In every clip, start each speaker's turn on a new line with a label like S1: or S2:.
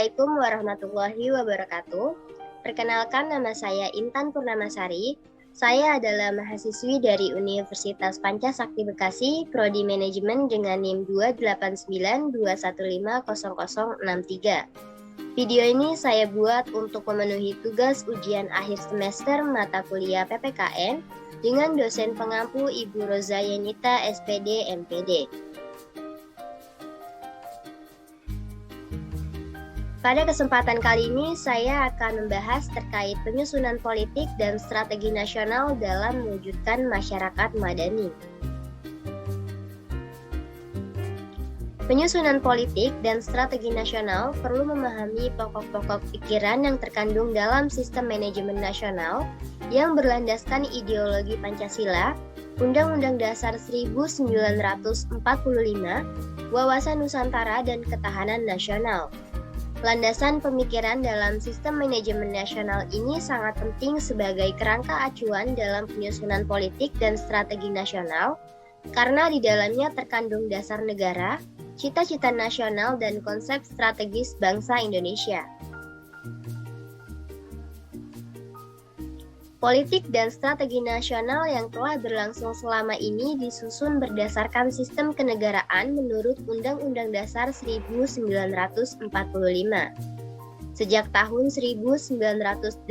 S1: Assalamualaikum warahmatullahi wabarakatuh. Perkenalkan, nama saya Intan Purnamasari. Saya adalah mahasiswi dari Universitas Pancasakti Bekasi, Prodi Manajemen dengan NIM 28921500063. Video ini saya buat untuk memenuhi tugas ujian akhir semester mata kuliah PPKN dengan dosen pengampu Ibu Roza Yenita, SPD, MPD. Pada kesempatan kali ini, saya akan membahas terkait penyusunan politik dan strategi nasional dalam mewujudkan masyarakat madani. Penyusunan politik dan strategi nasional perlu memahami pokok-pokok pikiran yang terkandung dalam sistem manajemen nasional yang berlandaskan ideologi Pancasila, Undang-Undang Dasar 1945, Wawasan Nusantara, dan Ketahanan Nasional. Landasan pemikiran dalam sistem manajemen nasional ini sangat penting sebagai kerangka acuan dalam penyusunan politik dan strategi nasional, karena di dalamnya terkandung dasar negara, cita-cita nasional, dan konsep strategis bangsa Indonesia. Politik dan strategi nasional yang telah berlangsung selama ini disusun berdasarkan sistem kenegaraan menurut Undang-Undang Dasar 1945. Sejak tahun 1985,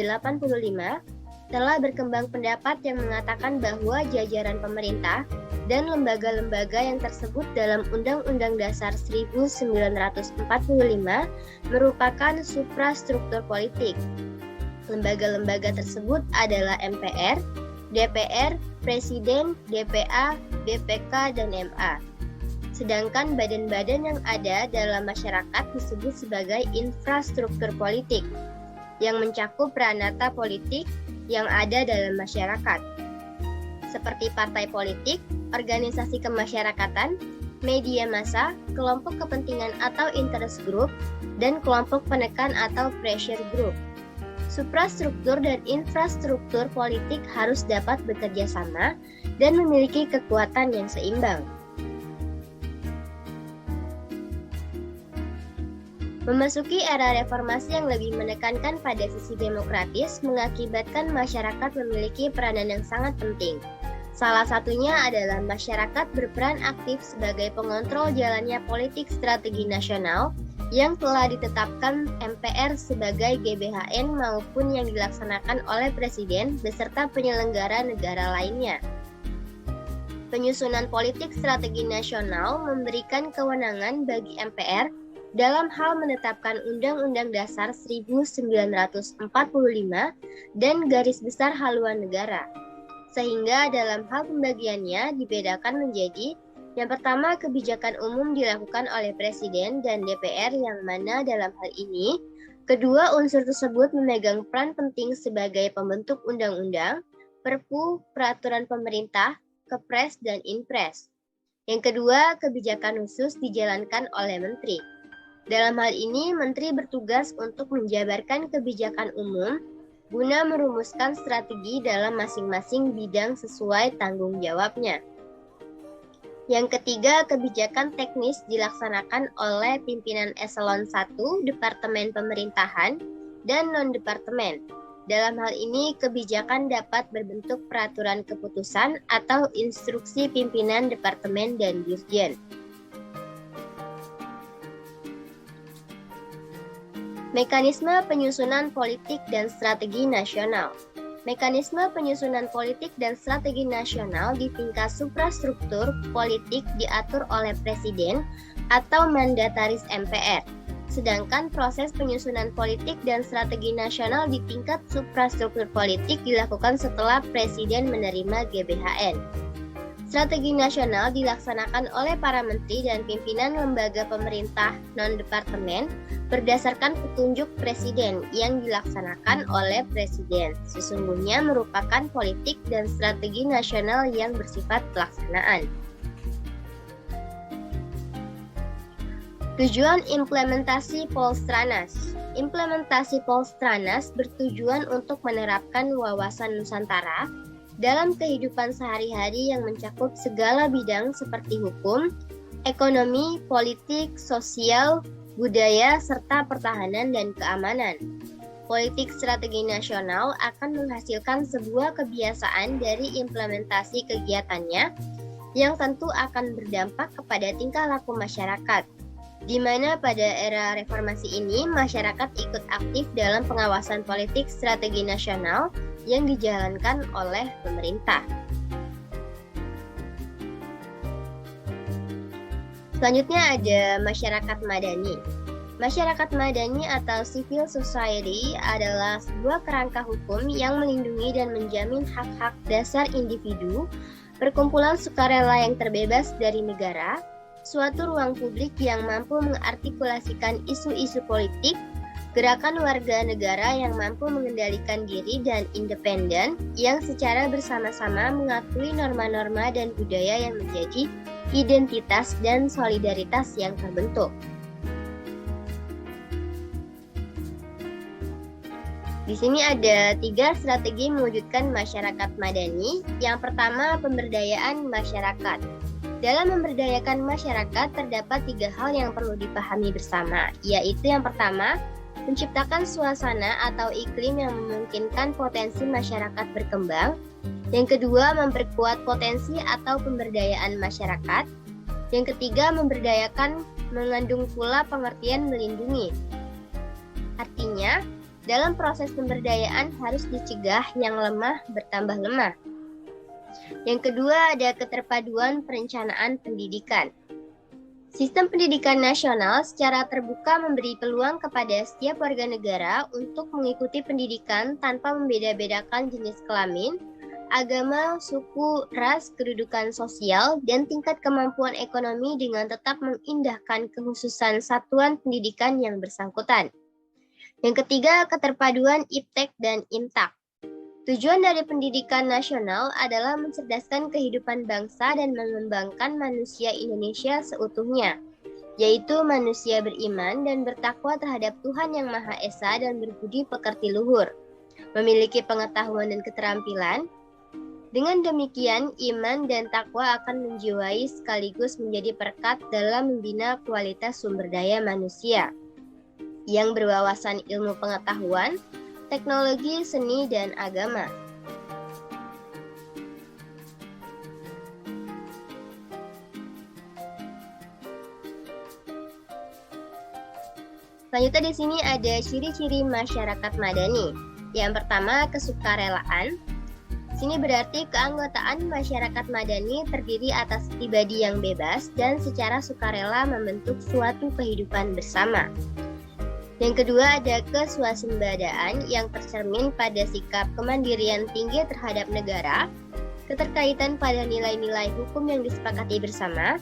S1: telah berkembang pendapat yang mengatakan bahwa jajaran pemerintah dan lembaga-lembaga yang tersebut dalam Undang-Undang Dasar 1945 merupakan suprastruktur politik. Lembaga-lembaga tersebut adalah MPR, DPR, Presiden, DPA, BPK, dan MA. Sedangkan badan-badan yang ada dalam masyarakat disebut sebagai infrastruktur politik, yang mencakup peranata politik yang ada dalam masyarakat, seperti partai politik, organisasi kemasyarakatan, media massa, kelompok kepentingan atau interest group, dan kelompok penekan atau pressure group. Suprastruktur dan infrastruktur politik harus dapat bekerja sama dan memiliki kekuatan yang seimbang. Memasuki era reformasi yang lebih menekankan pada sisi demokratis mengakibatkan masyarakat memiliki peranan yang sangat penting. Salah satunya adalah masyarakat berperan aktif sebagai pengontrol jalannya politik strategi nasional yang telah ditetapkan MPR sebagai GBHN maupun yang dilaksanakan oleh Presiden beserta penyelenggara negara lainnya. Penyusunan politik strategi nasional memberikan kewenangan bagi MPR dalam hal menetapkan Undang-Undang Dasar 1945 dan garis besar haluan negara, sehingga dalam hal pembagiannya dibedakan menjadi: yang pertama, kebijakan umum dilakukan oleh Presiden dan DPR yang mana dalam hal ini, kedua unsur tersebut memegang peran penting sebagai pembentuk undang-undang, perpu, peraturan pemerintah, kepres, dan inpres. Yang kedua, kebijakan khusus dijalankan oleh Menteri. Dalam hal ini, Menteri bertugas untuk menjabarkan kebijakan umum guna merumuskan strategi dalam masing-masing bidang sesuai tanggung jawabnya. Yang ketiga, kebijakan teknis dilaksanakan oleh pimpinan eselon 1, Departemen Pemerintahan, dan non-departemen. Dalam hal ini, kebijakan dapat berbentuk peraturan keputusan atau instruksi pimpinan departemen dan dirjen. Mekanisme penyusunan politik dan strategi nasional. Mekanisme penyusunan politik dan strategi nasional di tingkat suprastruktur politik diatur oleh Presiden atau mandataris MPR. Sedangkan proses penyusunan politik dan strategi nasional di tingkat suprastruktur politik dilakukan setelah Presiden menerima GBHN. Strategi nasional dilaksanakan oleh para menteri dan pimpinan lembaga pemerintah non-departemen berdasarkan petunjuk Presiden yang dilaksanakan oleh Presiden. Sesungguhnya merupakan politik dan strategi nasional yang bersifat pelaksanaan. Tujuan implementasi Polstranas. Implementasi Polstranas bertujuan untuk menerapkan wawasan Nusantara dalam kehidupan sehari-hari yang mencakup segala bidang seperti hukum, ekonomi, politik, sosial, budaya, serta pertahanan dan keamanan. Politik strategi nasional akan menghasilkan sebuah kebiasaan dari implementasi kegiatannya yang tentu akan berdampak kepada tingkah laku masyarakat, di mana pada era reformasi ini masyarakat ikut aktif dalam pengawasan politik strategi nasional yang dijalankan oleh pemerintah. Selanjutnya ada masyarakat madani. Masyarakat madani atau civil society adalah sebuah kerangka hukum yang melindungi dan menjamin hak-hak dasar individu, perkumpulan sukarela yang terbebas dari negara, suatu ruang publik yang mampu mengartikulasikan isu-isu politik, gerakan warga negara yang mampu mengendalikan diri dan independen, yang secara bersama-sama mengakui norma-norma dan budaya yang menjadi identitas dan solidaritas yang terbentuk. Di sini ada 3 strategi mewujudkan masyarakat madani. Yang pertama, pemberdayaan masyarakat. Dalam memberdayakan masyarakat, terdapat 3 hal yang perlu dipahami bersama, yaitu yang pertama, menciptakan suasana atau iklim yang memungkinkan potensi masyarakat berkembang. Yang kedua, memperkuat potensi atau pemberdayaan masyarakat. Yang ketiga, memberdayakan mengandung pula pengertian melindungi. Artinya, dalam proses pemberdayaan harus dicegah yang lemah bertambah lemah. Yang kedua, ada keterpaduan perencanaan pendidikan. Sistem pendidikan nasional secara terbuka memberi peluang kepada setiap warga negara untuk mengikuti pendidikan tanpa membeda-bedakan jenis kelamin, agama, suku, ras, kedudukan sosial, dan tingkat kemampuan ekonomi dengan tetap mengindahkan kekhususan satuan pendidikan yang bersangkutan. Yang ketiga, keterpaduan iptek dan imtak. Tujuan dari pendidikan nasional adalah mencerdaskan kehidupan bangsa dan mengembangkan manusia Indonesia seutuhnya, yaitu manusia beriman dan bertakwa terhadap Tuhan Yang Maha Esa dan berbudi pekerti luhur, memiliki pengetahuan dan keterampilan. Dengan demikian, iman dan takwa akan menjiwai sekaligus menjadi perekat dalam membina kualitas sumber daya manusia yang berwawasan ilmu pengetahuan, teknologi, seni, dan agama. Selanjutnya di sini ada ciri-ciri masyarakat madani. Yang pertama, kesukarelaan. Sini berarti keanggotaan masyarakat madani terdiri atas pribadi yang bebas dan secara sukarela membentuk suatu kehidupan bersama. Yang kedua ada keswasembadaan yang tercermin pada sikap kemandirian tinggi terhadap negara, keterkaitan pada nilai-nilai hukum yang disepakati bersama,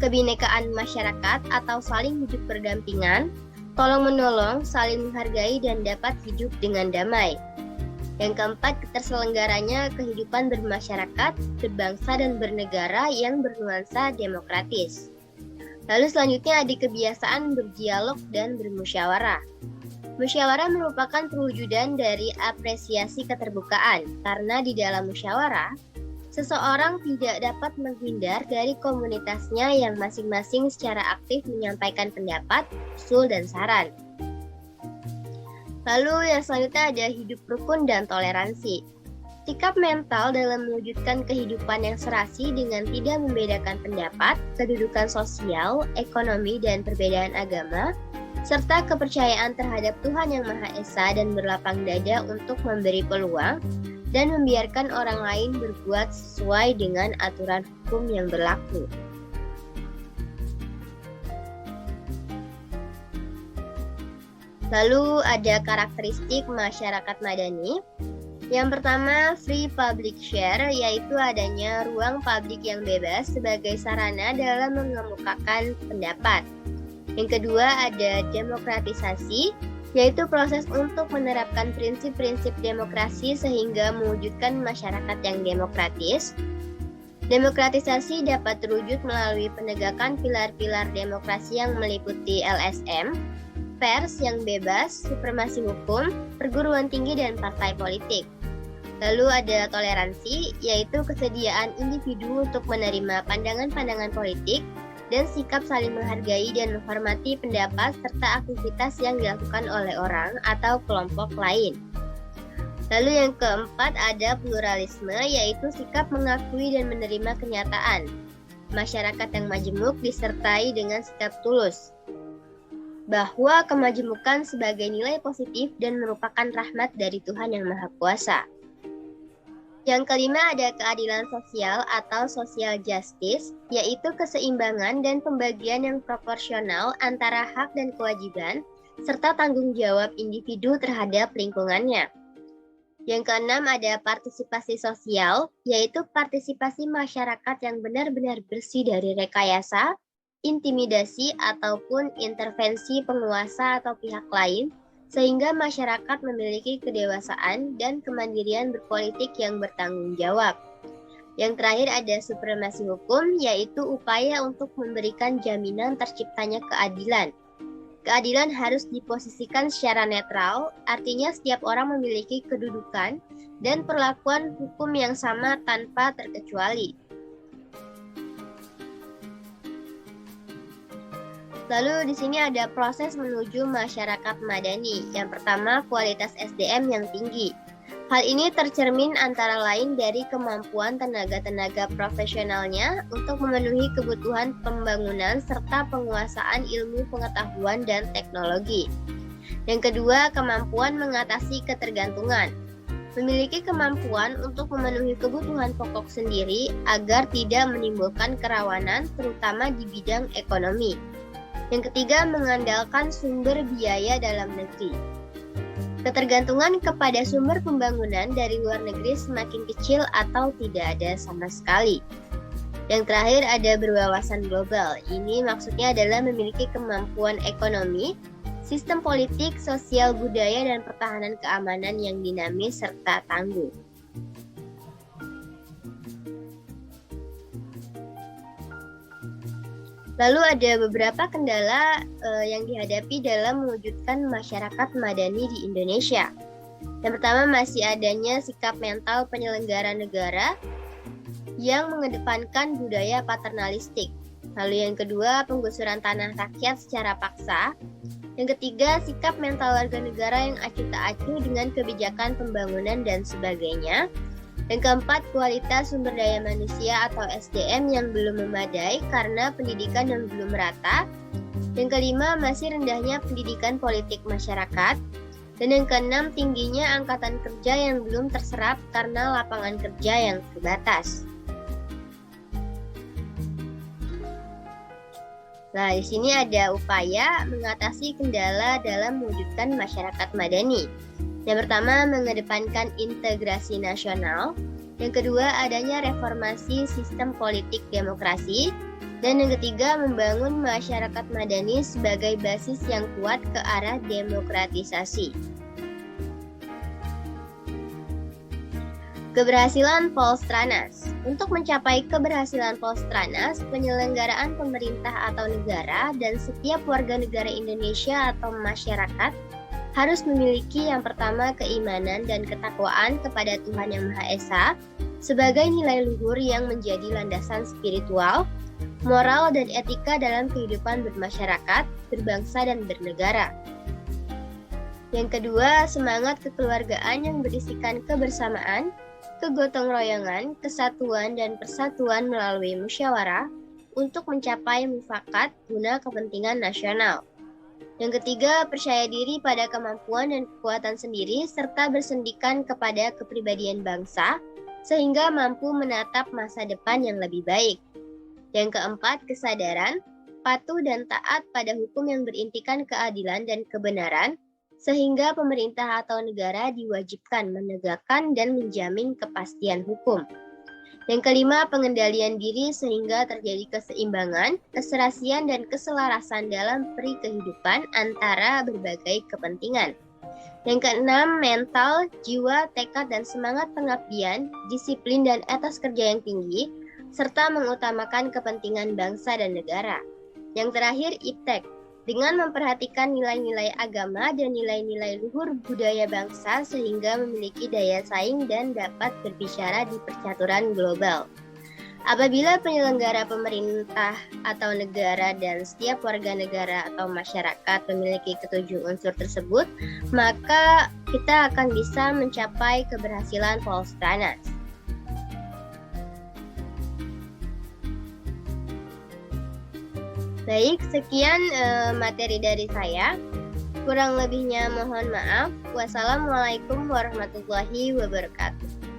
S1: kebinekaan masyarakat atau saling hidup berdampingan, tolong-menolong, saling menghargai dan dapat hidup dengan damai. Yang keempat, keterselenggaranya kehidupan bermasyarakat, berbangsa dan bernegara yang bernuansa demokratis. Lalu selanjutnya ada kebiasaan berdialog dan bermusyawarah. Musyawarah merupakan perwujudan dari apresiasi keterbukaan, karena di dalam musyawarah, seseorang tidak dapat menghindar dari komunitasnya yang masing-masing secara aktif menyampaikan pendapat, usul, dan saran. Lalu yang selanjutnya ada hidup rukun dan toleransi. Sikap mental dalam mewujudkan kehidupan yang serasi dengan tidak membedakan pendapat, kedudukan sosial, ekonomi, dan perbedaan agama, serta kepercayaan terhadap Tuhan Yang Maha Esa dan berlapang dada untuk memberi peluang dan membiarkan orang lain berbuat sesuai dengan aturan hukum yang berlaku. Lalu ada karakteristik masyarakat madani. Yang pertama, free public share, yaitu adanya ruang publik yang bebas sebagai sarana dalam mengemukakan pendapat. Yang kedua, ada demokratisasi, yaitu proses untuk menerapkan prinsip-prinsip demokrasi sehingga mewujudkan masyarakat yang demokratis. Demokratisasi dapat terwujud melalui penegakan pilar-pilar demokrasi yang meliputi LSM, pers yang bebas, supremasi hukum, perguruan tinggi, dan partai politik. Lalu ada toleransi, yaitu kesediaan individu untuk menerima pandangan-pandangan politik dan sikap saling menghargai dan menghormati pendapat serta aktivitas yang dilakukan oleh orang atau kelompok lain. Lalu yang keempat ada pluralisme, yaitu sikap mengakui dan menerima kenyataan. Masyarakat yang majemuk disertai dengan sikap tulus, bahwa kemajemukan sebagai nilai positif dan merupakan rahmat dari Tuhan Yang Maha Kuasa. Yang kelima ada keadilan sosial atau social justice, yaitu keseimbangan dan pembagian yang proporsional antara hak dan kewajiban, serta tanggung jawab individu terhadap lingkungannya. Yang keenam ada partisipasi sosial, yaitu partisipasi masyarakat yang benar-benar bersih dari rekayasa, intimidasi, ataupun intervensi penguasa atau pihak lain, sehingga masyarakat memiliki kedewasaan dan kemandirian berpolitik yang bertanggung jawab. Yang terakhir ada supremasi hukum, yaitu upaya untuk memberikan jaminan terciptanya keadilan. Keadilan harus diposisikan secara netral, artinya setiap orang memiliki kedudukan dan perlakuan hukum yang sama tanpa terkecuali. Lalu di sini ada proses menuju masyarakat madani. Yang pertama, kualitas SDM yang tinggi. Hal ini tercermin antara lain dari kemampuan tenaga-tenaga profesionalnya untuk memenuhi kebutuhan pembangunan serta penguasaan ilmu pengetahuan dan teknologi. Yang kedua, kemampuan mengatasi ketergantungan. Memiliki kemampuan untuk memenuhi kebutuhan pokok sendiri agar tidak menimbulkan kerawanan, terutama di bidang ekonomi. Yang ketiga, mengandalkan sumber biaya dalam negeri. Ketergantungan kepada sumber pembangunan dari luar negeri semakin kecil atau tidak ada sama sekali. Yang terakhir ada berwawasan global. Ini maksudnya adalah memiliki kemampuan ekonomi, sistem politik, sosial, budaya, dan pertahanan keamanan yang dinamis serta tangguh. Lalu ada beberapa kendala yang dihadapi dalam mewujudkan masyarakat madani di Indonesia. Yang pertama, masih adanya sikap mental penyelenggara negara yang mengedepankan budaya paternalistik. Lalu yang kedua, penggusuran tanah rakyat secara paksa. Yang ketiga, sikap mental warga negara yang acuh tak acuh dengan kebijakan pembangunan dan sebagainya. Yang keempat, kualitas sumber daya manusia atau SDM yang belum memadai karena pendidikan yang belum merata. Yang kelima, masih rendahnya pendidikan politik masyarakat. Dan yang keenam, tingginya angkatan kerja yang belum terserap karena lapangan kerja yang terbatas. Nah, di sini ada upaya mengatasi kendala dalam mewujudkan masyarakat madani. Yang pertama, mengedepankan integrasi nasional. Yang kedua, adanya reformasi sistem politik demokrasi. Dan yang ketiga, membangun masyarakat madani sebagai basis yang kuat ke arah demokratisasi. Keberhasilan Polstranas. Untuk mencapai keberhasilan Polstranas, penyelenggaraan pemerintah atau negara dan setiap warga negara Indonesia atau masyarakat harus memiliki yang pertama keimanan dan ketakwaan kepada Tuhan Yang Maha Esa sebagai nilai luhur yang menjadi landasan spiritual, moral, dan etika dalam kehidupan bermasyarakat, berbangsa, dan bernegara. Yang kedua, semangat kekeluargaan yang berisikan kebersamaan, kegotong royongan, kesatuan, dan persatuan melalui musyawarah untuk mencapai mufakat guna kepentingan nasional. Yang ketiga, percaya diri pada kemampuan dan kekuatan sendiri serta bersendikan kepada kepribadian bangsa sehingga mampu menatap masa depan yang lebih baik. Yang keempat, kesadaran, patuh dan taat pada hukum yang berintikan keadilan dan kebenaran sehingga pemerintah atau negara diwajibkan menegakkan dan menjamin kepastian hukum. Yang kelima, pengendalian diri sehingga terjadi keseimbangan, keserasian, dan keselarasan dalam peri kehidupan antara berbagai kepentingan. Yang keenam, mental, jiwa, tekad, dan semangat pengabdian, disiplin, dan etos kerja yang tinggi, serta mengutamakan kepentingan bangsa dan negara. Yang terakhir, iptek, dengan memperhatikan nilai-nilai agama dan nilai-nilai luhur budaya bangsa sehingga memiliki daya saing dan dapat berbicara di percaturan global. Apabila penyelenggara pemerintah atau negara dan setiap warga negara atau masyarakat memiliki ketujuh unsur tersebut, maka kita akan bisa mencapai keberhasilan Pols-Tranas. Baik, sekian materi dari saya. Kurang lebihnya mohon maaf. Wassalamualaikum warahmatullahi wabarakatuh.